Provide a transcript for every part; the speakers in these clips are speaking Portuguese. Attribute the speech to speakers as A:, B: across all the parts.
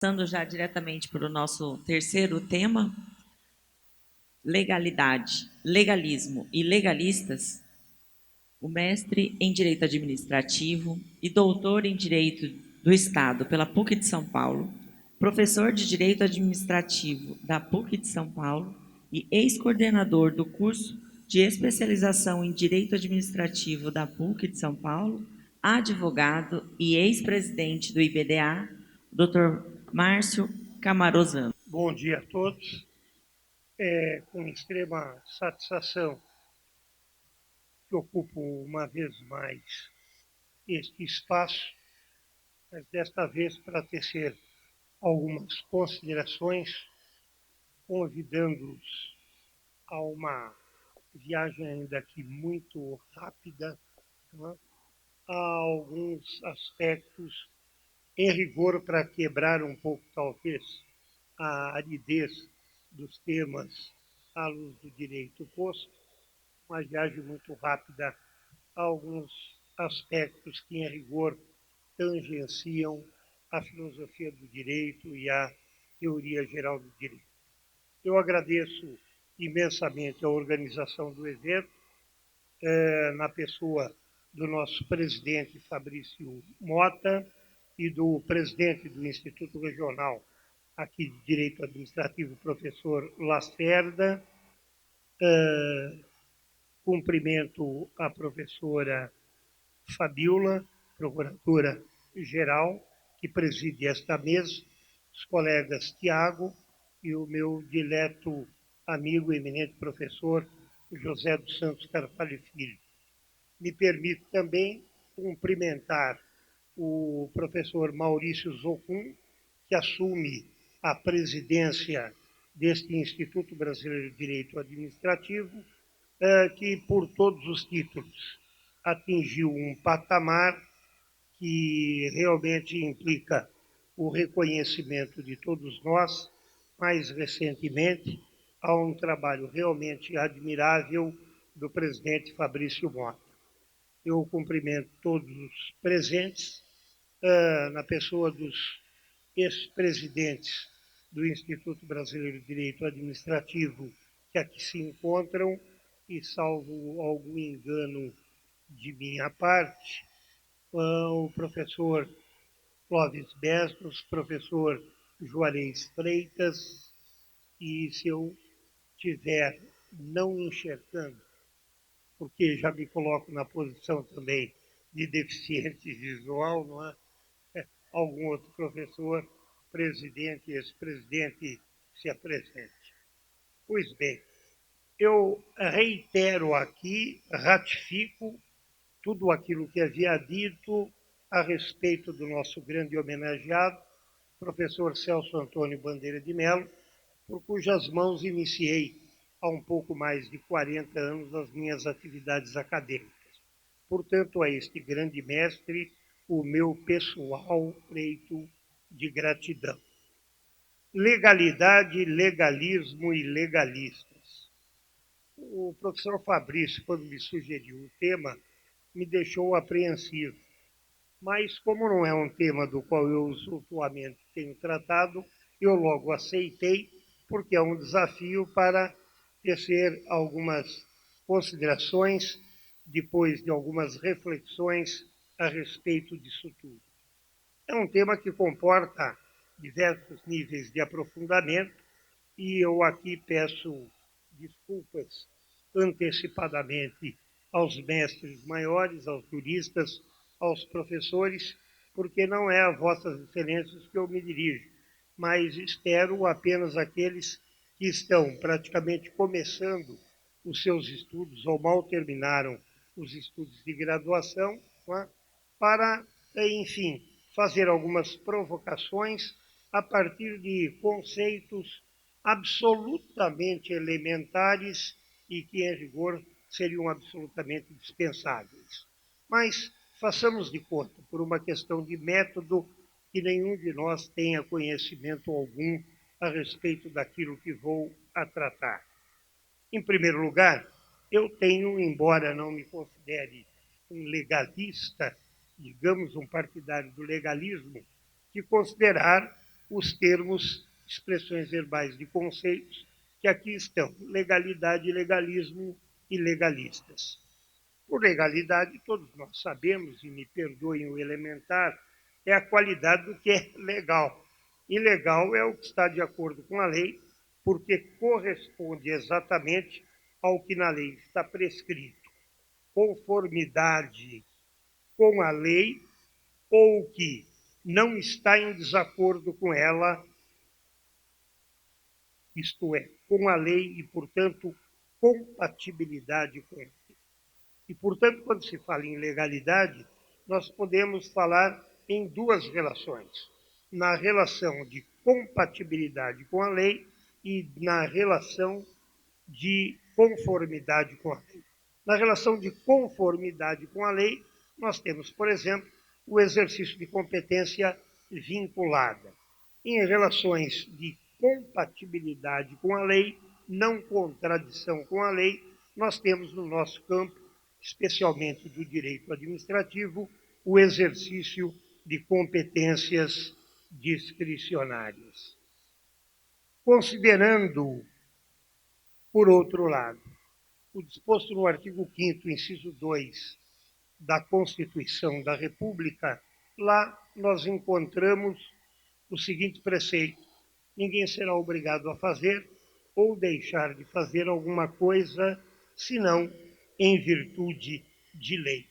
A: Passando já diretamente para o nosso terceiro tema, legalidade, legalismo e legalistas, o mestre em Direito Administrativo e doutor em Direito do Estado pela PUC de São Paulo, professor de Direito Administrativo da PUC de São Paulo e ex-coordenador do curso de especialização em Direito Administrativo da PUC de São Paulo, advogado e ex-presidente do IBDA, Dr. Márcio Camarosano.
B: Bom dia a todos. É com extrema satisfação que ocupo uma vez mais este espaço, mas desta vez para tecer algumas considerações, convidando-os a uma viagem ainda aqui muito rápida, né, a alguns aspectos, em rigor, para quebrar um pouco, talvez, a aridez dos temas à luz do direito posto, uma viagem muito rápida a alguns aspectos que, em rigor, tangenciam a filosofia do direito e a teoria geral do direito. Eu agradeço imensamente a organização do evento, na pessoa do nosso presidente Fabrício Mota e do presidente do Instituto Regional aqui de Direito Administrativo, professor Lacerda. Cumprimento a professora Fabiola, procuradora-geral, que preside esta mesa, os colegas Tiago e o meu dileto amigo e eminente professor José dos Santos Carvalho Filho. Me permito também cumprimentar o professor Maurício Zocum, que assume a presidência deste Instituto Brasileiro de Direito Administrativo, que, por todos os títulos, atingiu um patamar que realmente implica o reconhecimento de todos nós, mais recentemente, a um trabalho realmente admirável do presidente Fabrício Mota. Eu cumprimento todos os presentes, na pessoa dos ex-presidentes do Instituto Brasileiro de Direito Administrativo que aqui se encontram, e salvo algum engano de minha parte, o professor Clóvis Bestos, professor Juarez Freitas, e se eu estiver não enxergando, porque já me coloco na posição também de deficiente visual, não é? Algum outro professor, presidente, ex-presidente, se apresente. Pois bem, eu reitero aqui, ratifico tudo aquilo que havia dito a respeito do nosso grande homenageado, professor Celso Antônio Bandeira de Mello, por cujas mãos iniciei há um pouco mais de 40 anos as minhas atividades acadêmicas. Portanto, a este grande mestre, o meu pessoal pleito de gratidão. Legalidade, legalismo e legalistas. O professor Fabrício, quando me sugeriu o tema, me deixou apreensivo. Mas, como não é um tema do qual eu usualmente tenho tratado, eu logo aceitei, porque é um desafio para tecer algumas considerações, depois de algumas reflexões a respeito disso tudo. É um tema que comporta diversos níveis de aprofundamento, e eu aqui peço desculpas antecipadamente aos mestres maiores, aos juristas, aos professores, porque não é a vossas excelências que eu me dirijo, mas espero apenas aqueles que estão praticamente começando os seus estudos ou mal terminaram os estudos de graduação, para, enfim, fazer algumas provocações a partir de conceitos absolutamente elementares e que, em rigor, seriam absolutamente dispensáveis. Mas façamos de conta, por uma questão de método, que nenhum de nós tenha conhecimento algum a respeito daquilo que vou a tratar. Em primeiro lugar, eu tenho, embora não me considere um legalista, digamos um partidário do legalismo, que considerar os termos, expressões verbais de conceitos que aqui estão: legalidade, legalismo e legalistas. Por legalidade, todos nós sabemos, e me perdoem o elementar, é a qualidade do que é legal. E legal é o que está de acordo com a lei, porque corresponde exatamente ao que na lei está prescrito. Conformidade com a lei ou que não está em desacordo com ela, isto é, com a lei e, portanto, compatibilidade com ela. E, portanto, quando se fala em legalidade, nós podemos falar em duas relações: na relação de compatibilidade com a lei e na relação de conformidade com a lei. Na relação de conformidade com a lei, nós temos, por exemplo, o exercício de competência vinculada. Em relações de compatibilidade com a lei, não contradição com a lei, nós temos no nosso campo, especialmente do direito administrativo, o exercício de competências discricionárias. Considerando, por outro lado, o disposto no artigo 5º, inciso 2, da Constituição da República, lá nós encontramos o seguinte preceito: ninguém será obrigado a fazer ou deixar de fazer alguma coisa, senão em virtude de lei.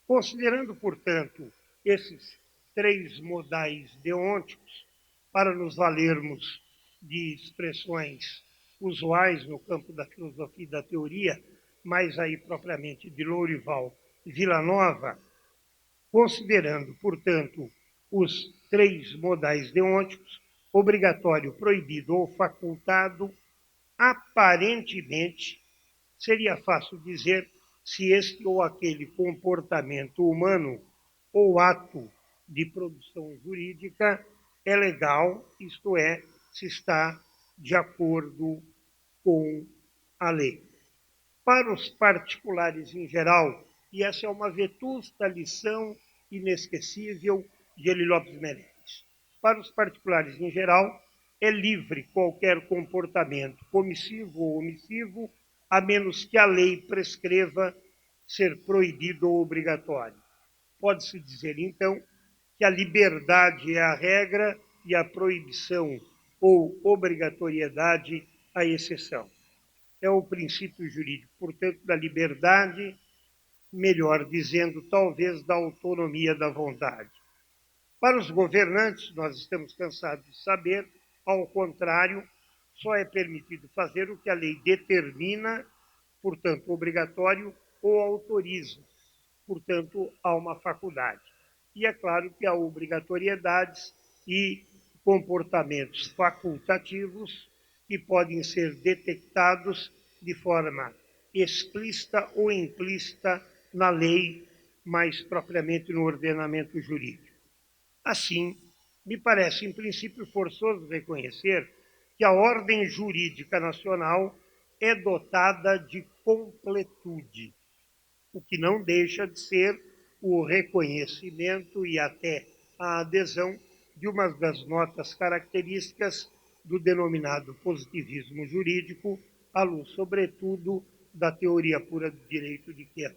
B: Considerando, portanto, esses três modais deônticos, para nos valermos de expressões usuais no campo da filosofia e da teoria, mas aí propriamente de Lourival e Villanova, considerando, portanto, os três modais deônticos, obrigatório, proibido ou facultado, aparentemente seria fácil dizer se este ou aquele comportamento humano ou ato de produção jurídica é legal, isto é, se está de acordo com a lei. Para os particulares em geral, e essa é uma vetusta lição inesquecível de Eli Lopes Meirelles, para os particulares em geral, é livre qualquer comportamento comissivo ou omissivo, a menos que a lei prescreva ser proibido ou obrigatório. Pode-se dizer, então, que a liberdade é a regra e a proibição ou obrigatoriedade a exceção. É o princípio jurídico, portanto, da liberdade, melhor dizendo, talvez da autonomia da vontade. Para os governantes, nós estamos cansados de saber, ao contrário, só é permitido fazer o que a lei determina, portanto, obrigatório, ou autoriza, portanto, há uma faculdade. E é claro que há obrigatoriedades e comportamentos facultativos que podem ser detectados de forma explícita ou implícita na lei, mais propriamente no ordenamento jurídico. Assim, me parece, em princípio, forçoso reconhecer que a ordem jurídica nacional é dotada de completude, o que não deixa de ser o reconhecimento e até a adesão de uma das notas características do denominado positivismo jurídico, à luz, sobretudo, da teoria pura do direito de Kant.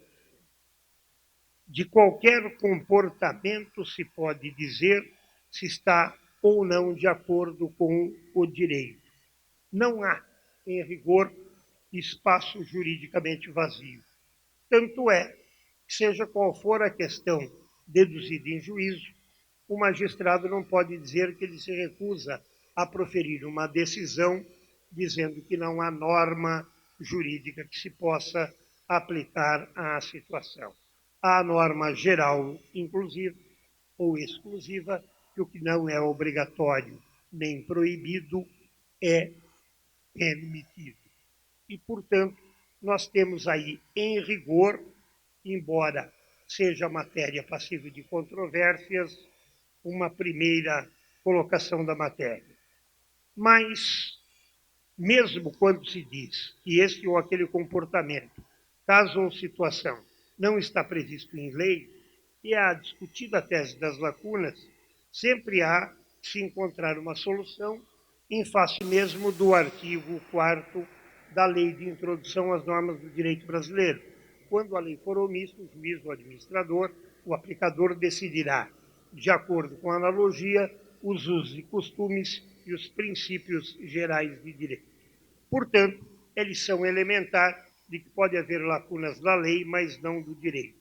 B: De qualquer comportamento se pode dizer se está ou não de acordo com o direito. Não há, em rigor, espaço juridicamente vazio. Tanto é que, seja qual for a questão deduzida em juízo, o magistrado não pode dizer que ele se recusa a proferir uma decisão dizendo que não há norma jurídica que se possa aplicar à situação. Há norma geral, inclusive, ou exclusiva, que o que não é obrigatório nem proibido é permitido. E, portanto, nós temos aí, em rigor, embora seja matéria passível de controvérsias, uma primeira colocação da matéria. Mas, mesmo quando se diz que este ou aquele comportamento, caso ou situação, não está previsto em lei, e há discutida a tese das lacunas, sempre há se encontrar uma solução em face mesmo do artigo 4º da Lei de Introdução às Normas do Direito Brasileiro. Quando a lei for omissa, o juiz, o administrador, o aplicador decidirá, de acordo com a analogia, os usos e costumes e os princípios gerais de direito. Portanto, é lição elementar de que pode haver lacunas da lei, mas não do direito.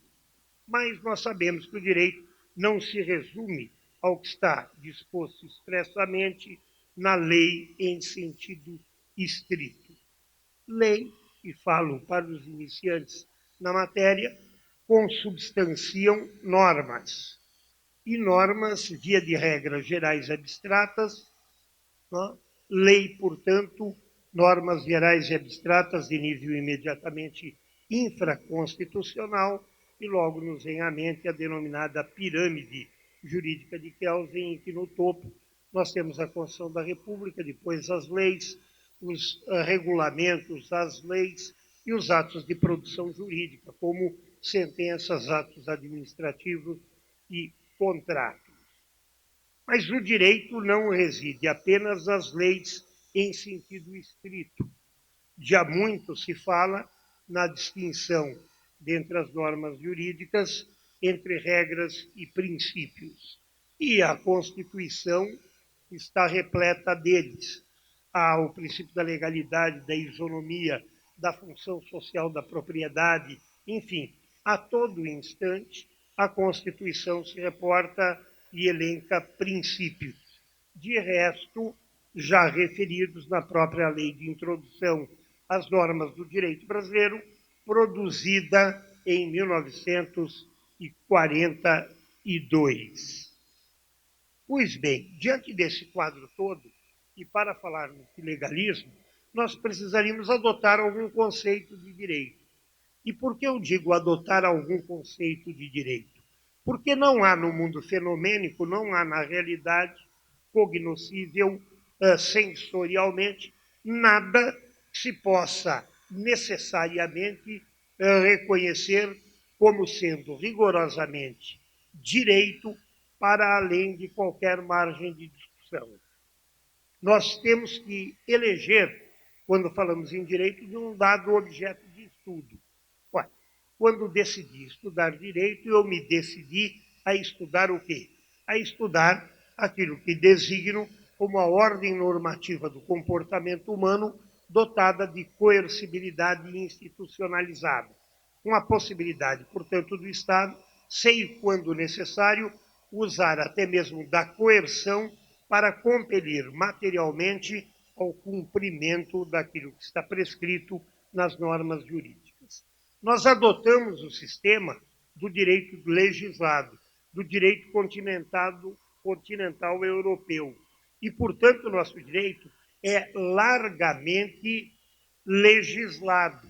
B: Mas nós sabemos que o direito não se resume ao que está disposto expressamente na lei em sentido estrito. Lei, e falo para os iniciantes na matéria, consubstanciam normas. E normas, via de regra, gerais abstratas, né? Lei, portanto, normas gerais e abstratas de nível imediatamente infraconstitucional, e logo nos vem à mente a denominada pirâmide jurídica de Kelsen, em que no topo nós temos a Constituição da República, depois as leis, os regulamentos, as leis e os atos de produção jurídica, como sentenças, atos administrativos e contratos. Mas o direito não reside apenas nas leis em sentido estrito. Já muito se fala na distinção dentre as normas jurídicas entre regras e princípios. E a Constituição está repleta deles. Há o princípio da legalidade, da isonomia, da função social da propriedade, enfim, a todo instante a Constituição se reporta e elenca princípios. De resto, já referidos na própria Lei de Introdução às Normas do Direito Brasileiro, produzida em 1942. Pois bem, diante desse quadro todo, e para falarmos de legalismo, nós precisaríamos adotar algum conceito de direito. E por que eu digo adotar algum conceito de direito? Porque não há no mundo fenomênico, não há na realidade cognoscível sensorialmente nada que se possa necessariamente reconhecer como sendo rigorosamente direito para além de qualquer margem de discussão. Nós temos que eleger, quando falamos em direito, de um dado objeto de estudo. Ué, quando decidi estudar direito, eu me decidi a estudar o quê? A estudar aquilo que designo como a ordem normativa do comportamento humano dotada de coercibilidade institucionalizada, com a possibilidade, portanto, do Estado, sem quando necessário, usar até mesmo da coerção para compelir materialmente ao cumprimento daquilo que está prescrito nas normas jurídicas. Nós adotamos o sistema do direito legislado, do direito continental europeu. E, portanto, o nosso direito é largamente legislado.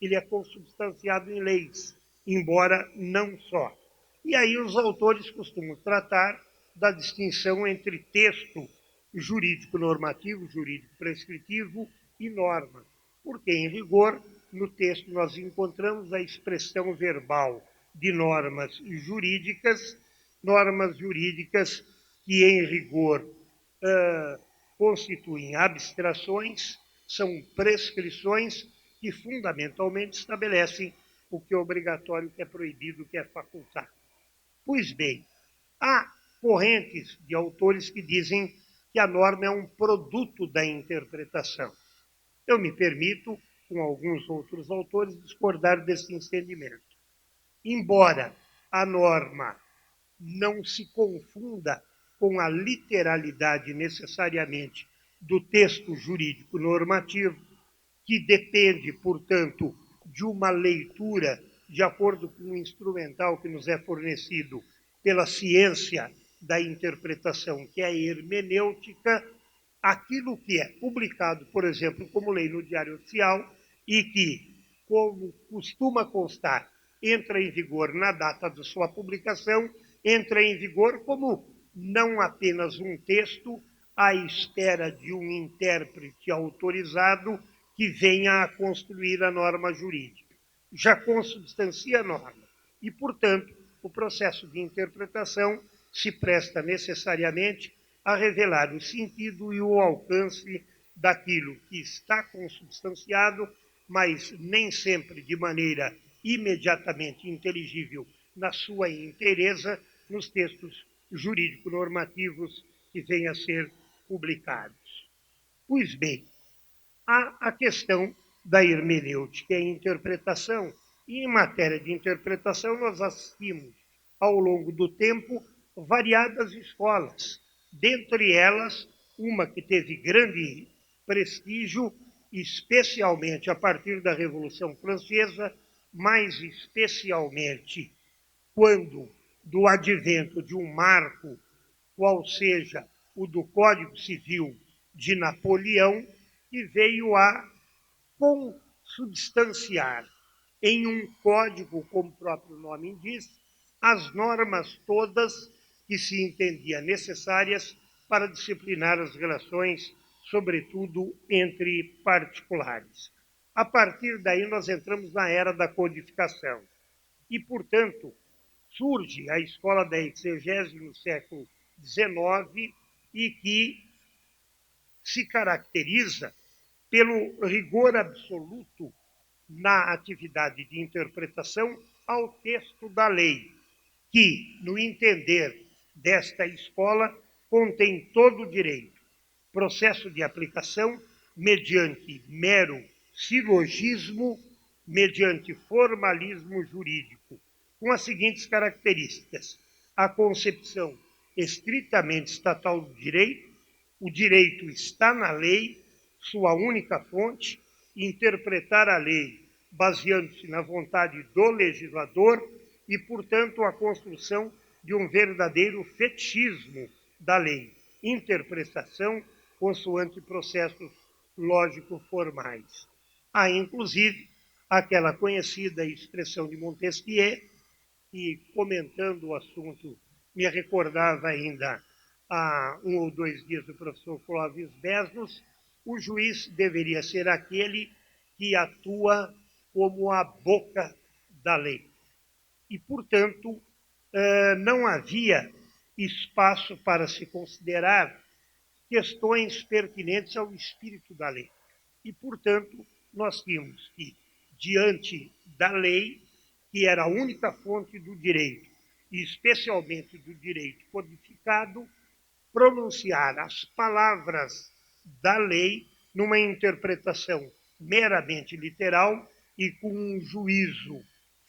B: Ele é consubstanciado em leis, embora não só. E aí os autores costumam tratar da distinção entre texto jurídico normativo, jurídico prescritivo e norma. Porque, em rigor, no texto nós encontramos a expressão verbal de normas jurídicas que, em rigor, constituem abstrações, são prescrições que fundamentalmente estabelecem o que é obrigatório, o que é proibido, o que é facultado. Pois bem, há correntes de autores que dizem que a norma é um produto da interpretação. Eu me permito, com alguns outros autores, discordar desse entendimento. Embora a norma não se confunda com a literalidade necessariamente do texto jurídico normativo, que depende, portanto, de uma leitura de acordo com o instrumental que nos é fornecido pela ciência da interpretação, que é a hermenêutica, aquilo que é publicado, por exemplo, como lei no Diário Oficial e que, como costuma constar, entra em vigor na data de sua publicação, entra em vigor como não apenas um texto à espera de um intérprete autorizado que venha a construir a norma jurídica. Já consubstancia a norma. E, portanto, o processo de interpretação se presta necessariamente a revelar o sentido e o alcance daquilo que está consubstanciado, mas nem sempre de maneira imediatamente inteligível na sua inteireza nos textos jurídico-normativos que vêm a ser publicados. Pois bem, há a questão da hermenêutica e a interpretação. E em matéria de interpretação, nós assistimos, ao longo do tempo, variadas escolas. Dentre elas, uma que teve grande prestígio, especialmente a partir da Revolução Francesa, mais especialmente quando do advento de um marco, qual seja o do Código Civil de Napoleão, que veio a consubstanciar em um código, como o próprio nome diz, as normas todas que se entendia necessárias para disciplinar as relações, sobretudo entre particulares. A partir daí, nós entramos na era da codificação. E, portanto, surge a escola da exegese no século XIX e que se caracteriza pelo rigor absoluto na atividade de interpretação ao texto da lei, que, no entender desta escola, contém todo o direito, processo de aplicação mediante mero silogismo, mediante formalismo jurídico, com as seguintes características: a concepção estritamente estatal do direito, o direito está na lei, sua única fonte, interpretar a lei baseando-se na vontade do legislador e, portanto, a construção de um verdadeiro fetichismo da lei, interpretação consoante processos lógico-formais. Há, inclusive, aquela conhecida expressão de Montesquieu, que, comentando o assunto, me recordava ainda há 1 ou 2 dias do professor Clóvis Besnos: o juiz deveria ser aquele que atua como a boca da lei. E, portanto, não havia espaço para se considerar questões pertinentes ao espírito da lei. E, portanto, nós tínhamos que, diante da lei, que era a única fonte do direito, e especialmente do direito codificado, pronunciar as palavras da lei numa interpretação meramente literal e com um juízo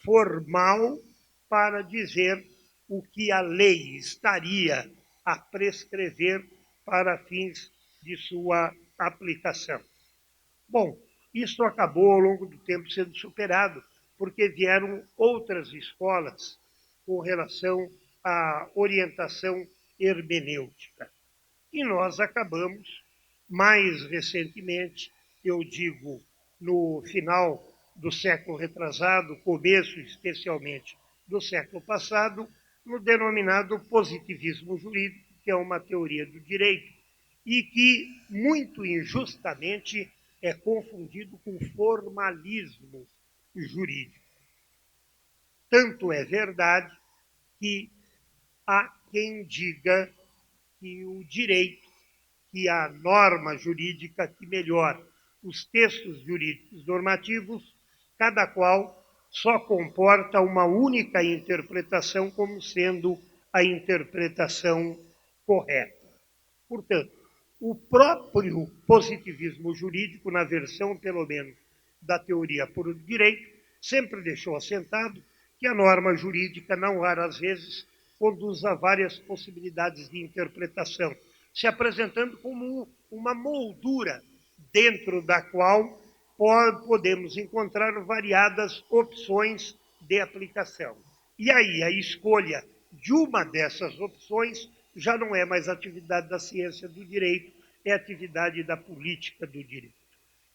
B: formal para dizer o que a lei estaria a prescrever para fins de sua aplicação. Bom, isso acabou ao longo do tempo sendo superado, porque vieram outras escolas com relação à orientação hermenêutica. E nós acabamos, mais recentemente, eu digo, no final do século retrasado, começo especialmente do século passado, no denominado positivismo jurídico, que é uma teoria do direito, e que, muito injustamente, é confundido com formalismo jurídico. Tanto é verdade que há quem diga que o direito, que a norma jurídica, que melhor, os textos jurídicos normativos, cada qual só comporta uma única interpretação como sendo a interpretação correta. Portanto, o próprio positivismo jurídico, na versão, pelo menos, da teoria por direito, sempre deixou assentado que a norma jurídica, não raras vezes, conduz a várias possibilidades de interpretação, se apresentando como uma moldura dentro da qual podemos encontrar variadas opções de aplicação. E aí a escolha de uma dessas opções já não é mais atividade da ciência do direito, é atividade da política do direito.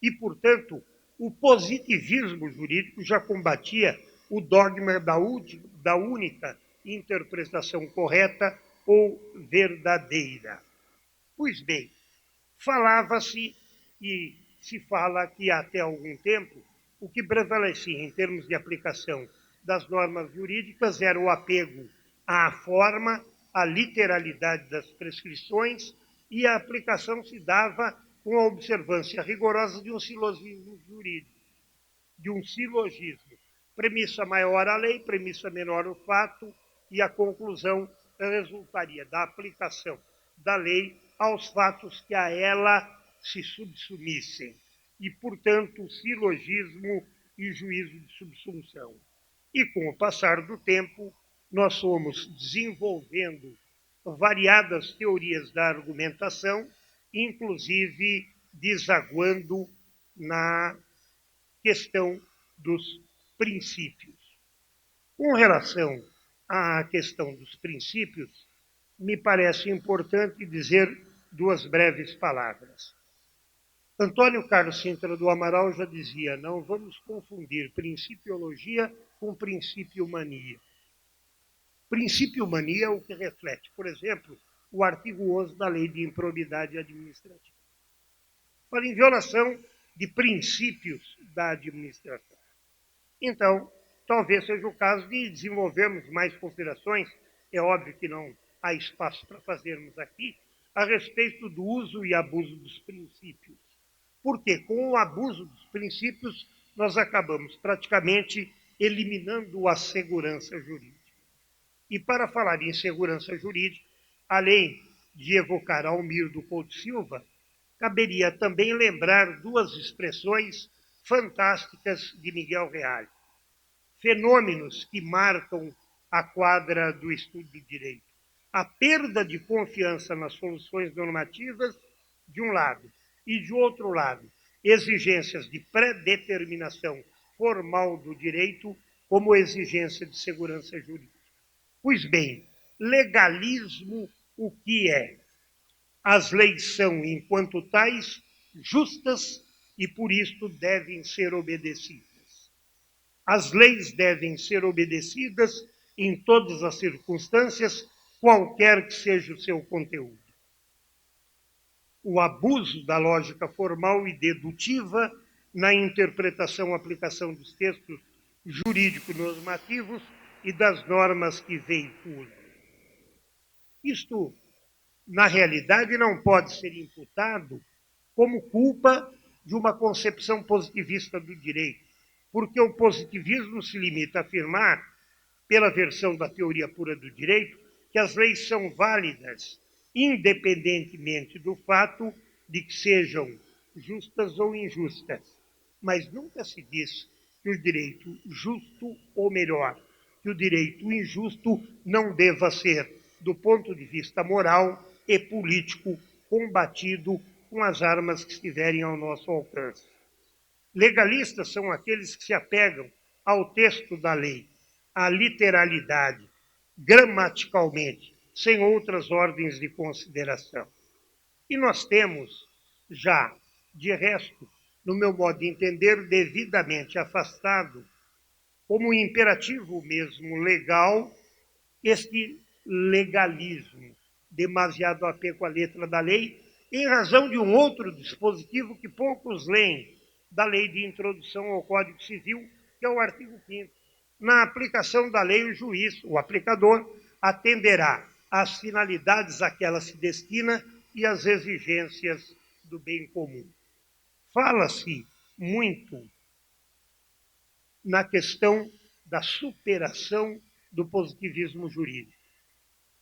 B: E, portanto, o positivismo jurídico já combatia o dogma da única interpretação correta ou verdadeira. Pois bem, falava-se e se fala que até algum tempo o que prevalecia em termos de aplicação das normas jurídicas era o apego à forma, a literalidade das prescrições e a aplicação se dava com a observância rigorosa de um silogismo jurídico, de um silogismo. Premissa maior a lei, premissa menor o fato, e a conclusão resultaria da aplicação da lei aos fatos que a ela se subsumissem. E, portanto, silogismo e juízo de subsunção. E, com o passar do tempo, nós fomos desenvolvendo variadas teorias da argumentação, inclusive desaguando na questão dos princípios. Com relação à questão dos princípios, me parece importante dizer duas breves palavras. Antônio Carlos Sintra do Amaral já dizia: não vamos confundir principiologia com principio-mania. Principio-mania é o que reflete, por exemplo, o artigo 11 da Lei de Improbidade Administrativa. Fala em violação de princípios da administração. Então, talvez seja o caso de desenvolvermos mais considerações, é óbvio que não há espaço para fazermos aqui, a respeito do uso e abuso dos princípios. Porque com o abuso dos princípios, nós acabamos praticamente eliminando a segurança jurídica. E para falar em segurança jurídica, além de evocar Almir do Couto Silva, caberia também lembrar duas expressões fantásticas de Miguel Reale. Fenômenos que marcam a quadra do estudo do direito. A perda de confiança nas soluções normativas, de um lado, e, de outro lado, exigências de pré-determinação formal do direito como exigência de segurança jurídica. Pois bem, legalismo o que é? As leis são, enquanto tais, justas e, por isso, devem ser obedecidas. As leis devem ser obedecidas em todas as circunstâncias, qualquer que seja o seu conteúdo. O abuso da lógica formal e dedutiva na interpretação e aplicação dos textos jurídico-normativos e das normas que veiculam. Isto, na realidade, não pode ser imputado como culpa de uma concepção positivista do direito, porque o positivismo se limita a afirmar, pela versão da teoria pura do direito, que as leis são válidas, independentemente do fato de que sejam justas ou injustas. Mas nunca se diz que o direito justo, ou melhor, que o direito injusto não deva ser, do ponto de vista moral e político, combatido com as armas que estiverem ao nosso alcance. Legalistas são aqueles que se apegam ao texto da lei, à literalidade, gramaticalmente, sem outras ordens de consideração. E nós temos já, de resto, no meu modo de entender, devidamente afastado, como imperativo mesmo legal, este legalismo, demasiado apego à letra da lei, em razão de um outro dispositivo que poucos leem, da Lei de Introdução ao Código Civil, que é o artigo 5º. Na aplicação da lei, o juiz, o aplicador, atenderá às finalidades a que ela se destina e às exigências do bem comum. Fala-se muito na questão da superação do positivismo jurídico.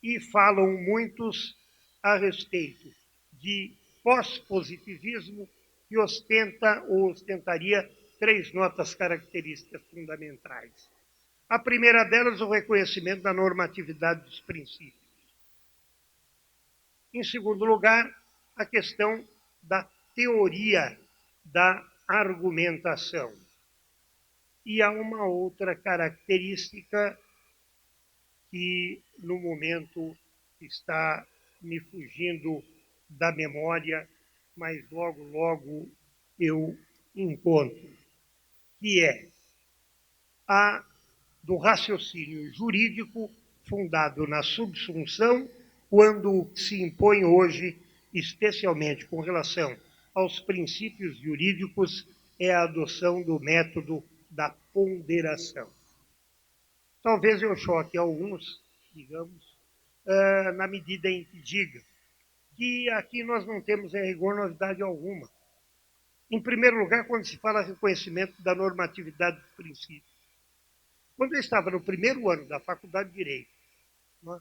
B: E falam muitos a respeito de pós-positivismo que ostenta ou ostentaria 3 notas características fundamentais. A primeira delas, o reconhecimento da normatividade dos princípios. Em segundo lugar, a questão da teoria da argumentação. E há uma outra característica que, no momento, está me fugindo da memória, mas logo, logo eu encontro, que é a do raciocínio jurídico fundado na subsunção, quando se impõe hoje, especialmente com relação aos princípios jurídicos, é a adoção do método da ponderação. Talvez eu choque alguns, digamos, na medida em que diga que aqui nós não temos, em rigor, novidade alguma. Em primeiro lugar, quando se fala reconhecimento da normatividade dos princípios. Quando eu estava no primeiro ano da Faculdade de Direito, né,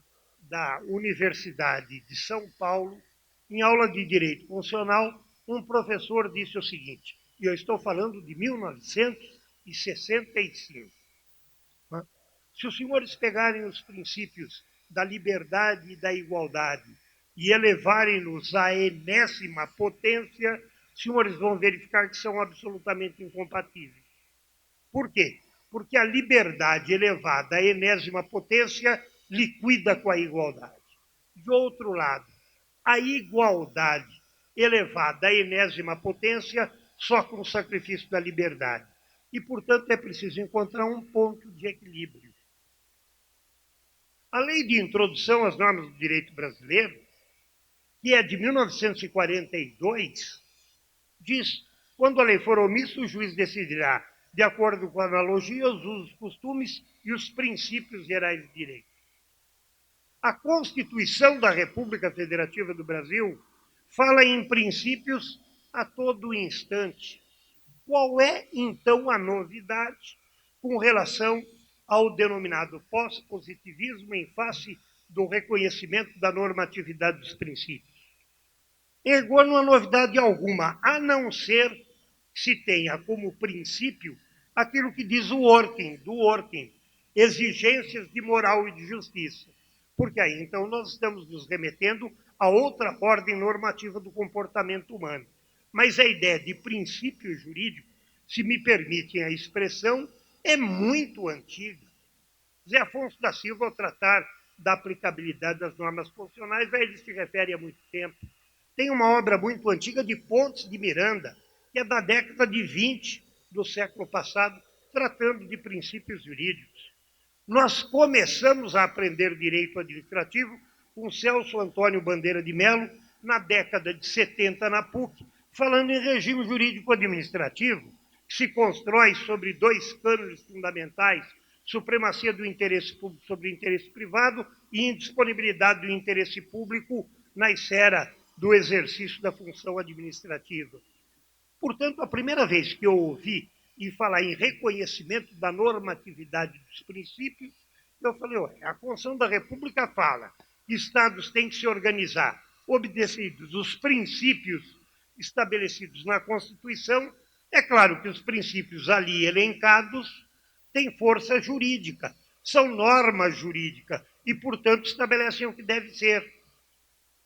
B: da Universidade de São Paulo, em aula de Direito Constitucional, um professor disse o seguinte, e eu estou falando de 1965. Né, se os senhores pegarem os princípios da liberdade e da igualdade e elevarem-nos à enésima potência, os senhores vão verificar que são absolutamente incompatíveis. Por quê? Porque a liberdade elevada à enésima potência liquida com a igualdade. De outro lado, a igualdade elevada à enésima potência só com o sacrifício da liberdade. E, portanto, é preciso encontrar um ponto de equilíbrio. A lei de introdução às normas do direito brasileiro, que é de 1942, diz, quando a lei for omissa, o juiz decidirá de acordo com a analogia, os usos, costumes e os princípios gerais de direito. A Constituição da República Federativa do Brasil fala em princípios a todo instante. Qual é, então, a novidade com relação ao denominado pós-positivismo em face do reconhecimento da normatividade dos princípios? Em rigor, não há novidade alguma, a não ser que se tenha como princípio aquilo que diz o Orkin, do Orkin, exigências de moral e de justiça. Porque aí, então, nós estamos nos remetendo a outra ordem normativa do comportamento humano. Mas a ideia de princípio jurídico, se me permitem a expressão, é muito antiga. Zé Afonso da Silva, ao tratar da aplicabilidade das normas constitucionais, a ele se refere há muito tempo. Tem uma obra muito antiga de Pontes de Miranda, que é da década de 20 do século passado, tratando de princípios jurídicos. Nós começamos a aprender direito administrativo com Celso Antônio Bandeira de Mello, na década de 70 na PUC, falando em regime jurídico administrativo, que se constrói sobre dois cânones fundamentais, supremacia do interesse público sobre o interesse privado e indisponibilidade do interesse público na esfera do exercício da função administrativa. Portanto, a primeira vez que eu ouvi e falar em reconhecimento da normatividade dos princípios, eu falei, a Constituição da República fala que Estados têm que se organizar, obedecidos os princípios estabelecidos na Constituição. É claro que os princípios ali elencados têm força jurídica, são normas jurídicas e, portanto, estabelecem o que deve ser.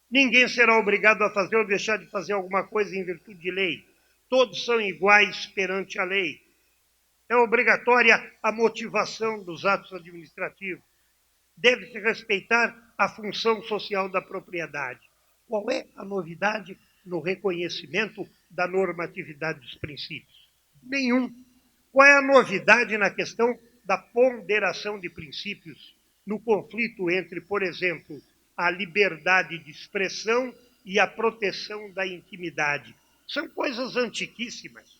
B: Ninguém será obrigado a fazer ou deixar de fazer alguma coisa em virtude de lei. Todos são iguais perante a lei. É obrigatória a motivação dos atos administrativos. Deve-se respeitar a função social da propriedade. Qual é a novidade no reconhecimento da normatividade dos princípios? Nenhum. Qual é a novidade na questão da ponderação de princípios no conflito entre, por exemplo, a liberdade de expressão e a proteção da intimidade? São coisas antiquíssimas,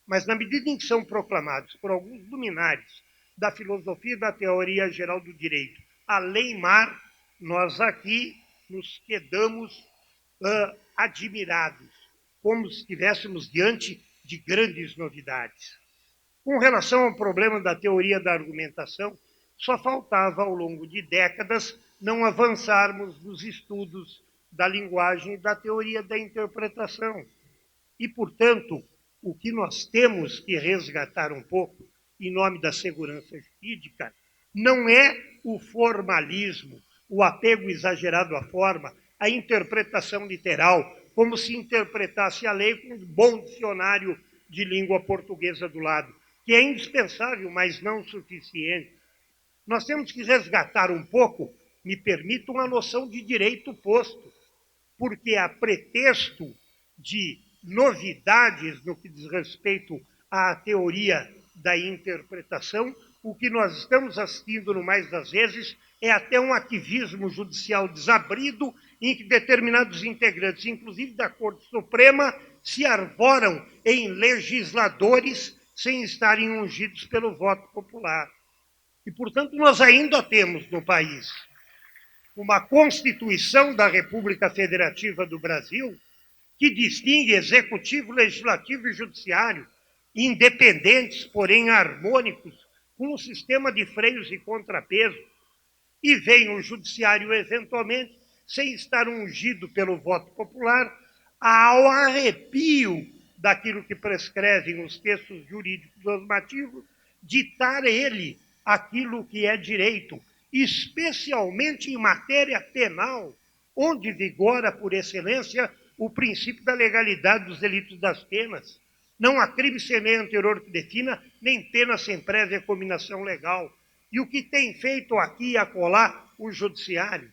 B: mas na medida em que são proclamados por alguns luminares da filosofia e da teoria geral do direito, a lei-mar, nós aqui nos quedamos admirados, como se estivéssemos diante de grandes novidades. Com relação ao problema da teoria da argumentação, só faltava, ao longo de décadas, não avançarmos nos estudos da linguagem e da teoria da interpretação. E, portanto, o que nós temos que resgatar um pouco, em nome da segurança jurídica, não é o formalismo, o apego exagerado à forma, a interpretação literal, como se interpretasse a lei com um bom dicionário de língua portuguesa do lado, que é indispensável, mas não suficiente. Nós temos que resgatar um pouco, me permito, uma noção de direito posto, porque a pretexto de novidades no que diz respeito à teoria da interpretação, o que nós estamos assistindo, no mais das vezes, é até um ativismo judicial desabrido em que determinados integrantes, inclusive da Corte Suprema, se arvoram em legisladores sem estarem ungidos pelo voto popular. E, portanto, nós ainda temos no país uma Constituição da República Federativa do Brasil que distingue executivo, legislativo e judiciário, independentes, porém harmônicos, com um sistema de freios e contrapesos. E vem o judiciário, eventualmente, sem estar ungido pelo voto popular, ao arrepio daquilo que prescrevem os textos jurídicos normativos, ditar ele aquilo que é direito, especialmente em matéria penal, onde vigora, por excelência, o princípio da legalidade dos delitos das penas. Não há crime sem lei anterior que defina, nem pena sem prévia cominação legal. E o que tem feito aqui e acolá o judiciário?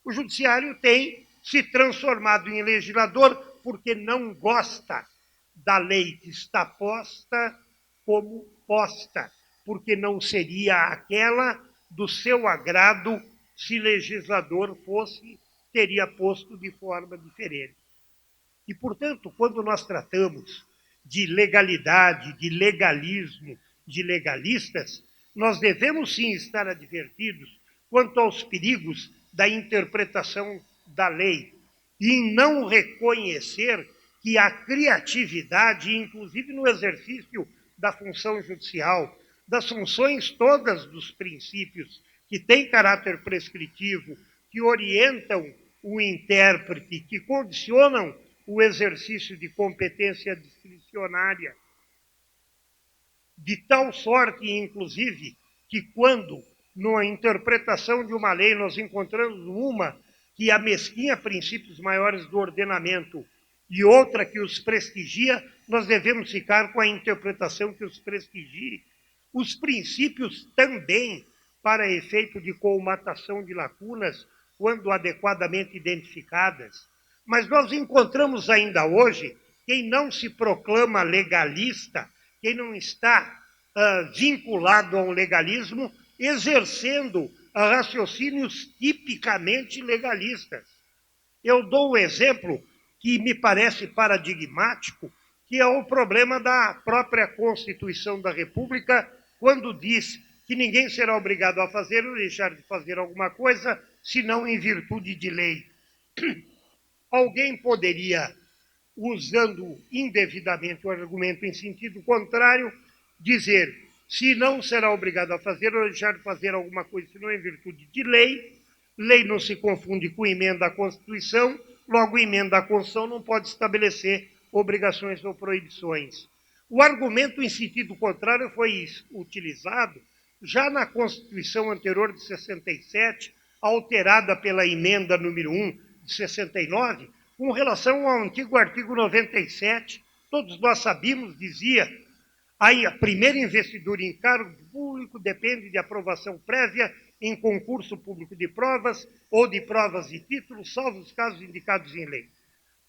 B: O judiciário tem se transformado em legislador porque não gosta da lei que está posta como posta, porque não seria aquela do seu agrado se legislador fosse, teria posto de forma diferente. E, portanto, quando nós tratamos de legalidade, de legalismo, de legalistas, nós devemos sim estar advertidos quanto aos perigos da interpretação da lei e em não reconhecer que a criatividade, inclusive no exercício da função judicial, das funções todas dos princípios que têm caráter prescritivo, que orientam o intérprete, que condicionam o exercício de competência discricionária, de tal sorte, inclusive, que quando, na interpretação de uma lei, nós encontramos uma que amesquinha princípios maiores do ordenamento e outra que os prestigia, nós devemos ficar com a interpretação que os prestigie. Os princípios também, para efeito de colmatação de lacunas, quando adequadamente identificadas. Mas nós encontramos ainda hoje quem não se proclama legalista, quem não está vinculado a um legalismo, exercendo raciocínios tipicamente legalistas. Eu dou um exemplo que me parece paradigmático, que é o problema da própria Constituição da República, quando diz que ninguém será obrigado a fazer ou deixar de fazer alguma coisa, senão em virtude de lei. Alguém poderia, usando indevidamente o argumento em sentido contrário, dizer, se não será obrigado a fazer ou deixar de fazer alguma coisa, senão em virtude de lei, lei não se confunde com emenda à Constituição, logo emenda à Constituição não pode estabelecer obrigações ou proibições. O argumento em sentido contrário foi utilizado já na Constituição anterior de 67, alterada pela emenda número 1 de 69, com relação ao antigo artigo 97, todos nós sabíamos, dizia, a primeira investidura em cargo público depende de aprovação prévia em concurso público de provas ou de provas e títulos, salvo os casos indicados em lei.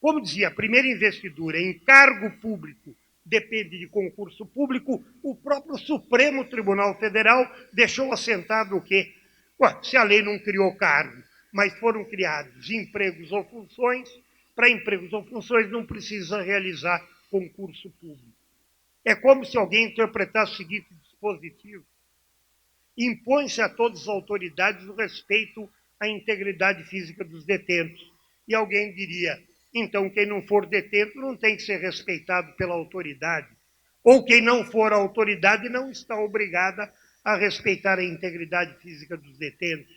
B: Como dizia, a primeira investidura em cargo público depende de concurso público, o próprio Supremo Tribunal Federal deixou assentado o quê? Ué, se a lei não criou cargo, mas foram criados empregos ou funções, para empregos ou funções não precisa realizar concurso público. É como se alguém interpretasse o seguinte dispositivo: impõe-se a todas as autoridades o respeito à integridade física dos detentos. E alguém diria, então quem não for detento não tem que ser respeitado pela autoridade. Ou quem não for a autoridade não está obrigada a respeitar a integridade física dos detentos.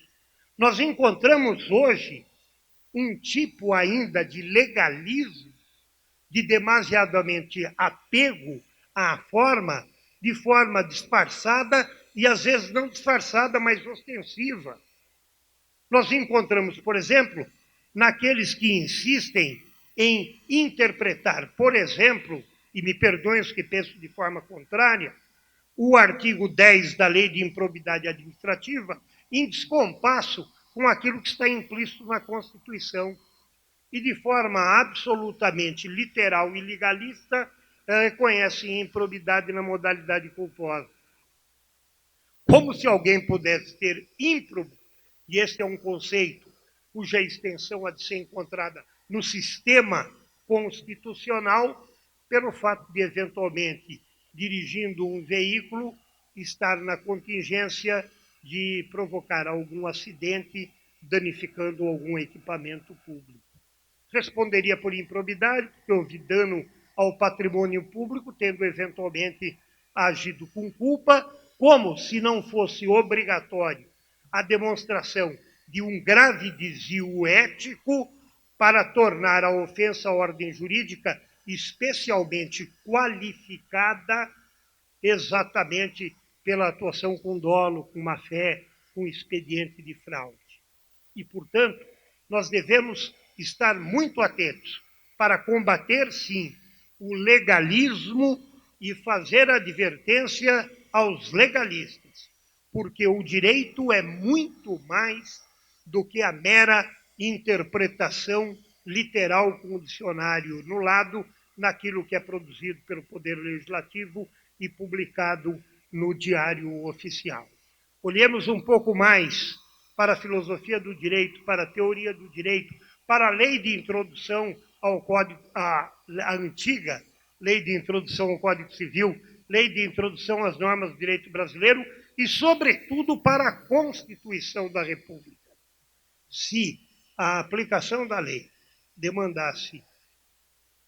B: Nós encontramos hoje um tipo ainda de legalismo, de demasiadamente apego à forma, de forma disfarçada e às vezes não disfarçada, mas ostensiva. Nós encontramos, por exemplo, naqueles que insistem em interpretar, por exemplo, e me perdoem os que pensam de forma contrária, o artigo 10 da Lei de Improbidade Administrativa em descompasso com aquilo que está implícito na Constituição. E de forma absolutamente literal e legalista, reconhecem improbidade na modalidade culposa. Como se alguém pudesse ter ímprobo, e este é um conceito cuja extensão há de ser encontrada no sistema constitucional, pelo fato de, eventualmente, dirigindo um veículo, estar na contingência de provocar algum acidente danificando algum equipamento público. Responderia por improbidade, porque houve dano ao patrimônio público, tendo eventualmente agido com culpa, como se não fosse obrigatório a demonstração de um grave desvio ético para tornar a ofensa à ordem jurídica especialmente qualificada exatamente pela atuação com dolo, com má-fé, com expediente de fraude. E, portanto, nós devemos estar muito atentos para combater, sim, o legalismo e fazer advertência aos legalistas, porque o direito é muito mais do que a mera interpretação literal com o dicionário no lado, naquilo que é produzido pelo Poder Legislativo e publicado no Diário Oficial. Olhemos um pouco mais para a filosofia do direito, para a teoria do direito, para a lei de introdução ao Código, a antiga lei de introdução ao Código Civil, lei de introdução às normas do direito brasileiro e, sobretudo, para a Constituição da República. Se a aplicação da lei demandasse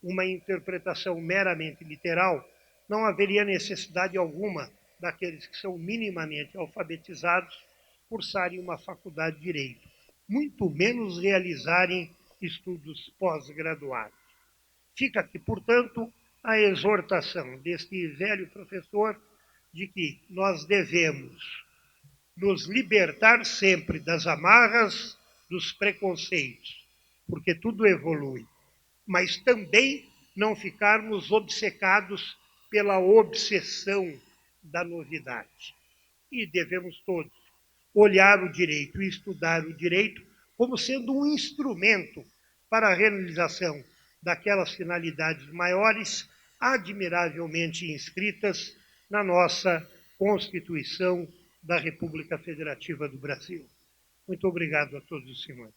B: uma interpretação meramente literal, não haveria necessidade alguma daqueles que são minimamente alfabetizados cursarem uma faculdade de direito, muito menos realizarem estudos pós-graduados. Fica aqui, portanto, a exortação deste velho professor de que nós devemos nos libertar sempre das amarras dos preconceitos, porque tudo evolui, mas também não ficarmos obcecados pela obsessão da novidade. E devemos todos olhar o direito e estudar o direito como sendo um instrumento para a realização daquelas finalidades maiores admiravelmente inscritas na nossa Constituição da República Federativa do Brasil. Muito obrigado a todos os senhores.